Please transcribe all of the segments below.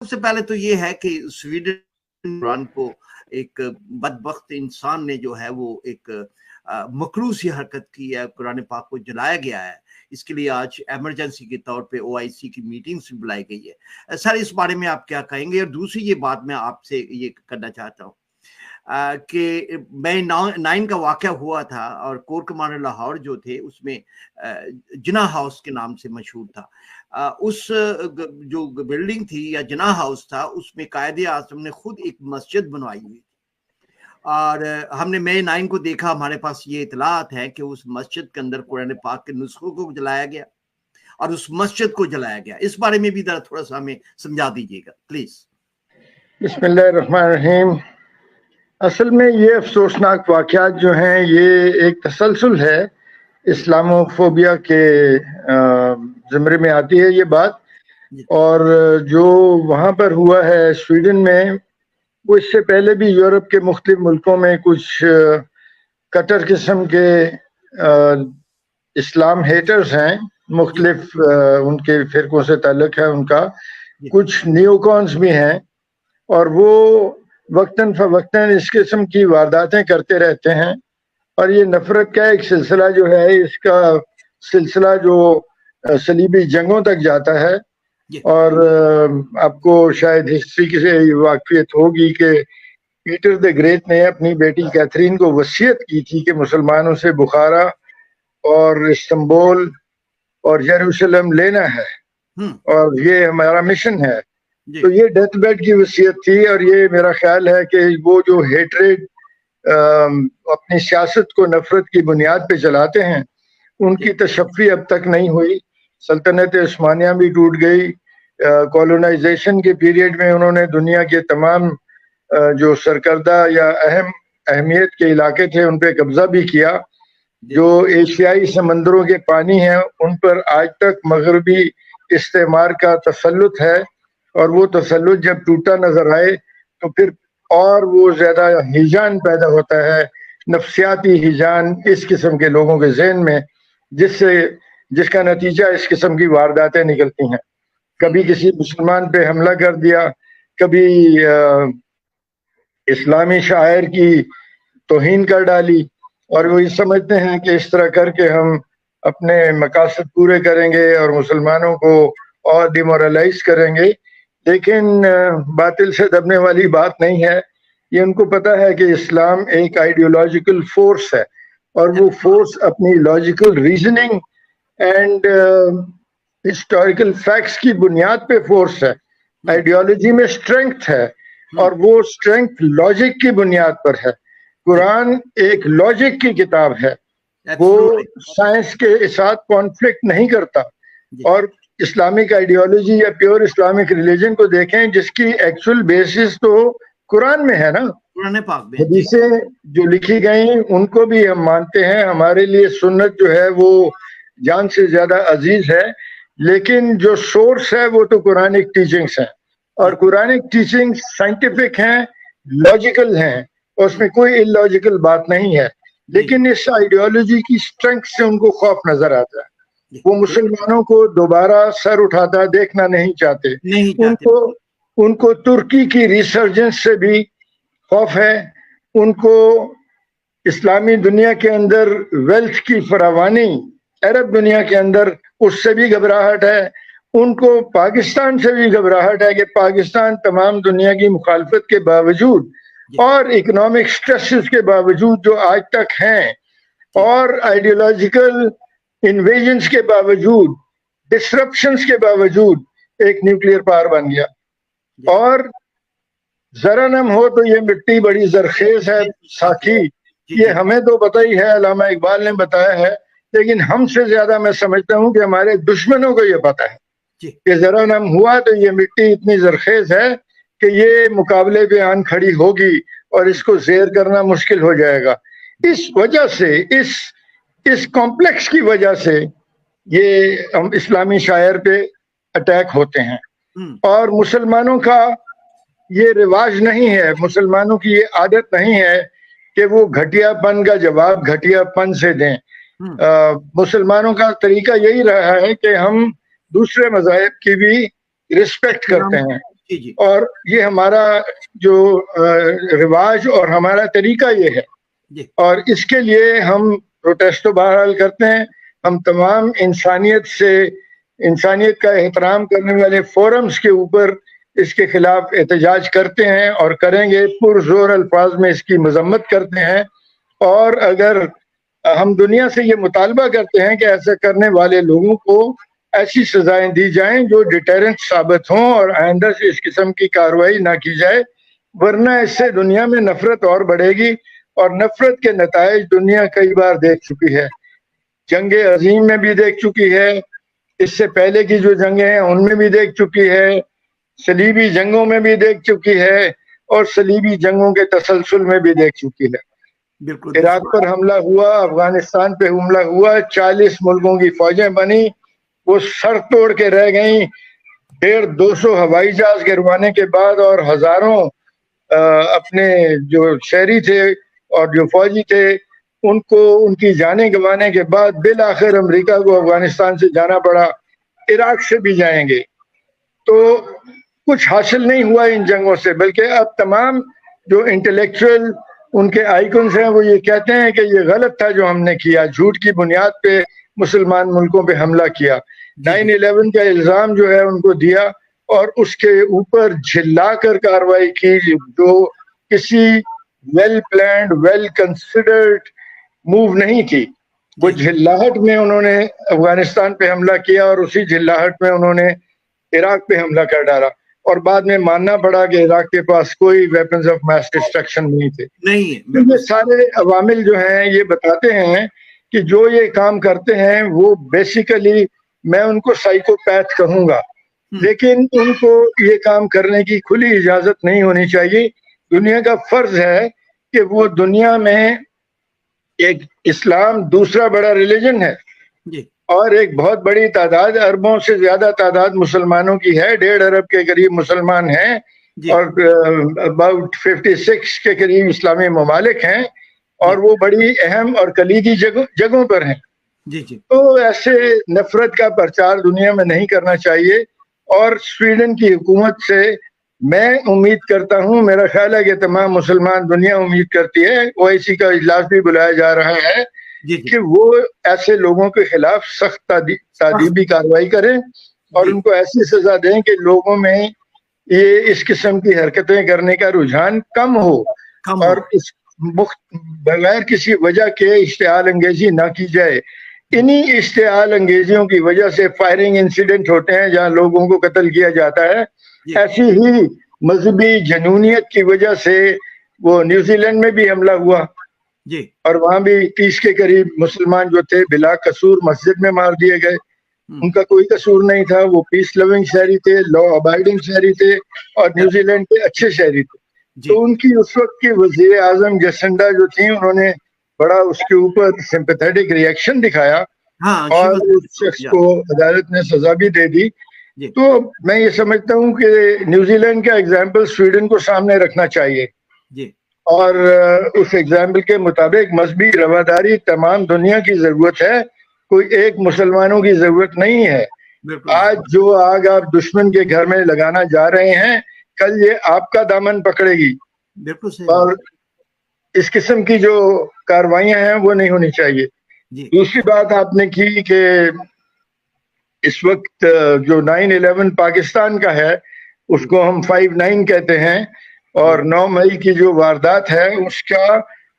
सबसे पहले तो ये है कि स्वीडन कुरान को एक बदबख्त इंसान ने जो है वो एक मकरूह सी हरकत की है, कुरान पाक को जलाया गया है। इसके लिए आज इमरजेंसी के तौर पे OIC की मीटिंग्स भी बुलाई गई है। सर, इस बारे में आप क्या कहेंगे? और दूसरी ये बात मैं आपसे ये करना चाहता हूँ कि मई 9 का वाक़या हुआ था और कोर कमांडर लाहौर जो थे उसमें जिना हाउस के नाम से मशहूर था। उस जो बिल्डिंग थी या जिना हाउस था उसमें कायदे आज़म ने खुद एक मस्जिद बनवाई हुई थी और हमने मई 9 को देखा। हमारे पास ये इतलात है कि उस मस्जिद के अंदर कुरान पाक के नुस्खों को जलाया गया और उस मस्जिद को जलाया गया। इस बारे में भी जरा थोड़ा सा हमें समझा दीजिएगा प्लीज। बिस्मिल्लाहिर्रहमानिर्रहीम। असल में ये अफसोसनाक वाक़यात जो हैं ये एक तसलसल है, इस्लामोफोबिया के ज़मरे में आती है ये बात। और जो वहाँ पर हुआ है स्वीडन में, वो इससे पहले भी यूरोप के मुख्तलिफ मुल्कों में कुछ कट्टर किस्म के इस्लाम हेटर्स हैं, मुख्तलिफ उनके फ़िरकों से ताल्लुक़ है उनका, कुछ नियोकॉन्स भी हैं और वो वक्तन फ़वक्तन इस किस्म की वारदातें करते रहते हैं। और ये नफ़रत का एक सिलसिला जो है, इसका सिलसिला जो सलीबी जंगों तक जाता है। और आपको शायद हिस्ट्री से वाक़फ़ियत होगी कि पीटर द ग्रेट ने अपनी बेटी कैथरीन को वसीयत की थी कि मुसलमानों से बुखारा और इस्तांबुल और यरूशलेम लेना है और ये हमारा मिशन है। तो ये डेथ बेड की वसीयत थी और ये मेरा ख्याल है कि वो जो हेट्रेड अपनी सियासत को नफरत की बुनियाद पे चलाते हैं, उनकी तशफ़ी अब तक नहीं हुई। सल्तनत उस्मानिया भी टूट गई। कॉलोनाइजेशन के पीरियड में उन्होंने दुनिया के तमाम जो सरकर्दा या अहमियत के इलाके थे उन पे कब्जा भी किया। जो एशियाई समंदरों के पानी हैं उन पर आज तक मगरबी इस्तेमार का तसल्लुत है और वो तसल्लुत जब टूटा नजर आए तो फिर और वो ज्यादा हिजान पैदा होता है, नफ्सियाती हिजान इस किस्म के लोगों के ज़हन में, जिसका नतीजा इस किस्म की वारदातें निकलती हैं। कभी किसी मुसलमान पे हमला कर दिया, कभी इस्लामी शायर की तौहीन कर डाली और वो ये समझते हैं कि इस तरह करके हम अपने मकासद पूरे करेंगे और मुसलमानों को और डिमोरलाइज करेंगे। लेकिन बातिल से दबने वाली बात नहीं है। ये उनको पता है कि इस्लाम एक आइडियोलॉजिकल फोर्स है और वो फोर्स अपनी logical reasoning and historical facts की बुनियाद पे फोर्स है। आइडियोलॉजी में स्ट्रेंथ है और वो स्ट्रेंथ लॉजिक की बुनियाद पर है। कुरान एक लॉजिक की किताब है, वो साइंस के साथ कॉन्फ्लिक्ट नहीं करता। और इस्लामिक आइडियोलॉजी या प्योर इस्लामिक रिलीजन को देखें जिसकी एक्चुअल बेसिस तो कुरान में है ना, कुरान पाक में हदीसें जो लिखी गई उनको भी हम मानते हैं। हमारे लिए सुन्नत जो है वो जान से ज्यादा अजीज है, लेकिन जो सोर्स है वो तो कुरानिक टीचिंग्स हैं और कुरानिक टीचिंग्स साइंटिफिक हैं, लॉजिकल हैं, उसमें कोई इलॉजिकल बात नहीं है। लेकिन इस आइडियोलॉजी की स्ट्रेंथ से उनको खौफ नजर आता है। वो मुसलमानों को दोबारा सर उठाता देखना नहीं चाहते। उनको तुर्की की रिसर्जेंस से भी खौफ है, उनको इस्लामी दुनिया के अंदर वेल्थ की फरावानी अरब दुनिया के अंदर उससे भी घबराहट है, उनको पाकिस्तान से भी घबराहट है कि पाकिस्तान तमाम दुनिया की मुखालफत के बावजूद और इकोनॉमिक स्ट्रेसेस के बावजूद जो आज तक हैं और आइडियोलॉजिकल इन्वेजन्स के बावजूद, डिसरप्शंस के बावजूद एक न्यूक्लियर पावर बन गया। और जरा नम हो तो ये मिट्टी बड़ी जरखेज है साथी, ये हमें तो पता ही है, अल्लामा इकबाल ने बताया है, लेकिन हमसे ज्यादा मैं समझता हूँ कि हमारे दुश्मनों को ये पता है कि जरा नम हुआ तो ये मिट्टी इतनी जरखेज है कि ये मुकाबले पे आन खड़ी होगी और इसको ज़ेर करना मुश्किल हो जाएगा। इस वजह से इस कॉम्प्लेक्स की वजह से ये हम इस्लामी शायर पे अटैक होते हैं। और मुसलमानों का ये रिवाज नहीं है, मुसलमानों की ये आदत नहीं है कि वो घटियापन का जवाब घटियापन से दें। मुसलमानों का तरीका यही रहा है कि हम दूसरे मज़ाहिब की भी रिस्पेक्ट करते हैं جی جی اور یہ ہمارا جو رواج اور ہمارا طریقہ یہ ہے، جی اور اس کے لیے ہم پروٹیسٹ تو بہرحال کرتے ہیں. ہم تمام انسانیت کا احترام کرنے والے فورمز کے اوپر اس کے خلاف احتجاج کرتے ہیں اور کریں گے، پرزور الفاظ میں اس کی مذمت کرتے ہیں. اور اگر ہم دنیا سے یہ مطالبہ کرتے ہیں کہ ایسا کرنے والے لوگوں کو ایسی سزائیں دی جائیں جو ڈیٹرنٹ ثابت ہوں اور آئندہ سے اس قسم کی کارروائی نہ کی جائے، ورنہ اس سے دنیا میں نفرت اور بڑھے گی، اور نفرت کے نتائج دنیا کئی بار دیکھ چکی ہے. جنگ عظیم میں بھی دیکھ چکی ہے، اس سے پہلے کی جو جنگیں ہیں ان میں بھی دیکھ چکی ہے، صلیبی جنگوں میں بھی دیکھ چکی ہے، اور صلیبی جنگوں کے تسلسل میں بھی دیکھ چکی ہے. بالکل عراق پر حملہ ہوا، افغانستان پہ حملہ ہوا، 40 ملکوں کی فوجیں بنی، وہ سر توڑ کے رہ گئیں. 150-200 ہوائی جہاز گروانے کے بعد اور ہزاروں اپنے جو شہری تھے اور جو فوجی تھے ان کو ان کی جانیں گنوانے کے بعد بالآخر امریکہ کو افغانستان سے جانا پڑا. عراق سے بھی جائیں گے. تو کچھ حاصل نہیں ہوا ان جنگوں سے، بلکہ اب تمام جو انٹلیکچوئل ان کے آئیکنز ہیں وہ یہ کہتے ہیں کہ یہ غلط تھا جو ہم نے کیا، جھوٹ کی بنیاد پہ مسلمان ملکوں پہ حملہ کیا. 9/11 کا الزام جو ہے ان کو دیا اور اس کے اوپر جھلا کر کارروائی کی، جو کسی well planned well considered move نہیں تھی. وہ جھلاہٹ میں انہوں نے افغانستان پہ حملہ کیا اور اسی جھلاہٹ میں انہوں نے عراق پہ حملہ کر ڈالا، اور بعد میں ماننا پڑا کہ عراق کے پاس کوئی ویپنز آف میس ڈسٹرکشن نہیں تھے. یہ سارے عوامل جو ہیں یہ بتاتے ہیں کہ جو یہ کام کرتے ہیں وہ بیسیکلی میں ان کو سائیکوپیتھ کہوں گا، لیکن ان کو یہ کام کرنے کی کھلی اجازت نہیں ہونی چاہیے. دنیا کا فرض ہے کہ وہ دنیا میں ایک اسلام دوسرا بڑا ریلیجن ہے اور ایک بہت بڑی تعداد، اربوں سے زیادہ تعداد مسلمانوں کی ہے، 1.5 ارب کے قریب مسلمان ہیں اور about 56 کے قریب اسلامی ممالک ہیں، اور وہ بڑی اہم اور کلیدی جگہوں پر ہیں. تو ایسے نفرت کا پرچار دنیا میں نہیں کرنا چاہیے. اور سویڈن کی حکومت سے میں امید کرتا ہوں، میرا خیال ہے کہ تمام مسلمان دنیا امید کرتی ہے، OIC کا اجلاس بھی بلایا جا رہا ہے کہ وہ ایسے لوگوں کے خلاف سخت تادیبی کارروائی کریں اور ان کو ایسی سزا دیں کہ لوگوں میں یہ اس قسم کی حرکتیں کرنے کا رجحان کم ہو اور اس بغیر کسی وجہ کے اشتعال انگیزی نہ کی جائے. انہی اشتعال انگیزیوں کی وجہ سے فائرنگ انسیڈنٹ ہوتے ہیں جہاں لوگوں کو قتل کیا جاتا ہے. ایسی ہی مذہبی جنونیت کی وجہ سے وہ نیوزی لینڈ میں بھی حملہ ہوا اور وہاں بھی 30 کے قریب مسلمان جو تھے بلا قصور مسجد میں مار دیے گئے. ان کا کوئی قصور نہیں تھا، وہ پیس لونگ شہری تھے، لا ابائڈنگ شہری تھے اور نیوزی لینڈ کے اچھے شہری تھے. تو ان کی اس وقت کی وزیر اعظم جسنڈا جو تھیں انہوں نے بڑا اس کے اوپر سمپیتھیٹک ریئیکشن دکھایا اور اس شخص کو عدالت نے سزا بھی دے دی. تو میں یہ سمجھتا ہوں کہ نیوزی لینڈ کا ایگزامپل سویڈن کو سامنے رکھنا چاہیے اور اس ایگزامپل کے مطابق مذہبی رواداری تمام دنیا کی ضرورت ہے، کوئی ایک مسلمانوں کی ضرورت نہیں ہے. آج جو آگ آپ دشمن کے گھر میں لگانا جا رہے ہیں کل یہ آپ کا دامن پکڑے گی، اور اس قسم کی جو کاروائیاں ہیں وہ نہیں ہونی چاہیے. دوسری بات آپ نے کی کہ اس وقت جو 9/11 پاکستان کا ہے اس کو ہم 5/9 کہتے ہیں، اور 9 مئی کی جو واردات ہے اس کا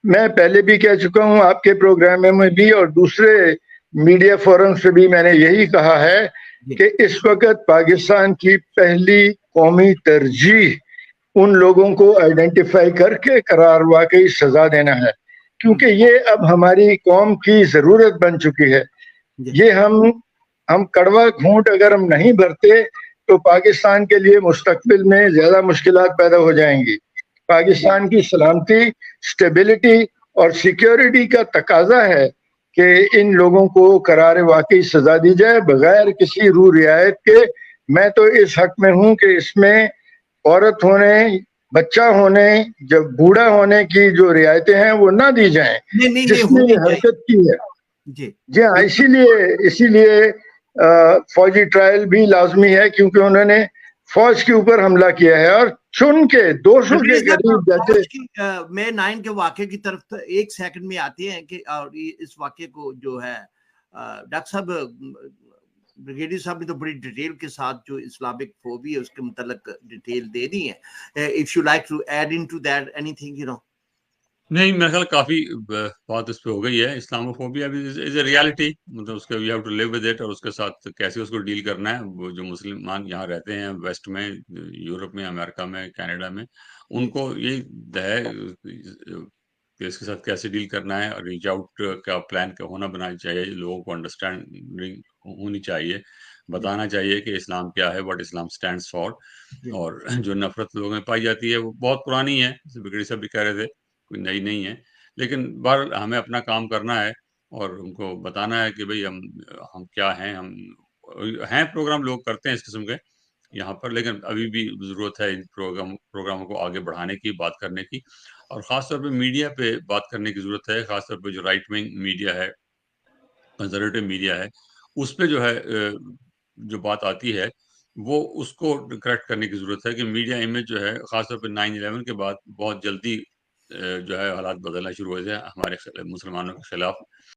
میں پہلے بھی کہہ چکا ہوں آپ کے پروگرام میں بھی اور دوسرے میڈیا فورم سے بھی میں نے یہی کہا ہے کہ اس وقت پاکستان کی پہلی قومی ترجیح ان لوگوں کو آئیڈینٹیفائی کر کے قرار واقعی سزا دینا ہے، کیونکہ یہ اب ہماری قوم کی ضرورت بن چکی ہے. یہ ہم کڑوا گھونٹ اگر ہم نہیں بھرتے تو پاکستان کے لیے مستقبل میں زیادہ مشکلات پیدا ہو جائیں گی. پاکستان کی سلامتی، سٹیبلٹی اور سیکیورٹی کا تقاضا ہے کہ ان لوگوں کو قرار واقعی سزا دی جائے بغیر کسی رو رعایت کے. میں تو اس حق میں ہوں کہ اس میں عورت ہونے، بچہ ہونے، جب بوڑھا ہونے کی جو رعایتیں ہیں وہ نہ دی جائیں جس نے یہ حرکت کی ہے. جی ہاں، اسی لیے فوجی ٹرائل بھی لازمی ہے، کیونکہ انہوں نے फौज के ऊपर हमला किया है और चुन के 200 के करीब जैसे फौज की मे 9 के वाक़े की तरफ एक सेकंड में आते हैं कि और इस वाक़े को जो है डॉक्टर साहब ब्रिगेडियर साहब ने तो बड़ी डिटेल के साथ जो इस्लामिक फोबी है उसके मुतल्लिक डिटेल दे दी है. If you like to add into that anything, you know. नहीं, मेरे ख्याल काफी बात इस पे हो गई है. इस्लामोफोबिया इज ए रियलिटी, मतलब उसके you have to live with it, और उसके साथ कैसे उसको डील करना है. वो जो मुसलमान यहाँ रहते हैं वेस्ट में, यूरोप में, अमेरिका में, कनाडा में, उनको ये है कि इसके साथ कैसे डील करना है. और रीच आउट का प्लान का होना बनाना चाहिए, लोगों को अंडरस्टैंडिंग होनी चाहिए, बताना चाहिए कि इस्लाम क्या है, व्हाट इस्लाम स्टैंड्स फॉर. और जो नफरत लोगों में पाई जाती है वो बहुत पुरानी है, जैसे बिगड़ी साहब भी कह रहे थे, कोई नई नहीं है. लेकिन बार हमें अपना काम करना है और उनको बताना है कि भाई हम क्या हैं. हम हैं प्रोग्राम लोग करते हैं इस किस्म के यहाँ पर, लेकिन अभी भी ज़रूरत है इन प्रोग्रामों को आगे बढ़ाने की, बात करने की, और ख़ास तौर पे मीडिया पे बात करने की ज़रूरत है. ख़ास तौर पे जो राइट विंग मीडिया है, कंजर्वेटिव मीडिया है, उस पे जो है जो बात आती है वो उसको करेक्ट करने की ज़रूरत है कि मीडिया इमेज जो है ख़ास तौर पे 9/11 के बाद बहुत जल्दी जो है हालात बदलना शुरू हुए थे हमारे मुसलमानों के खिलाफ.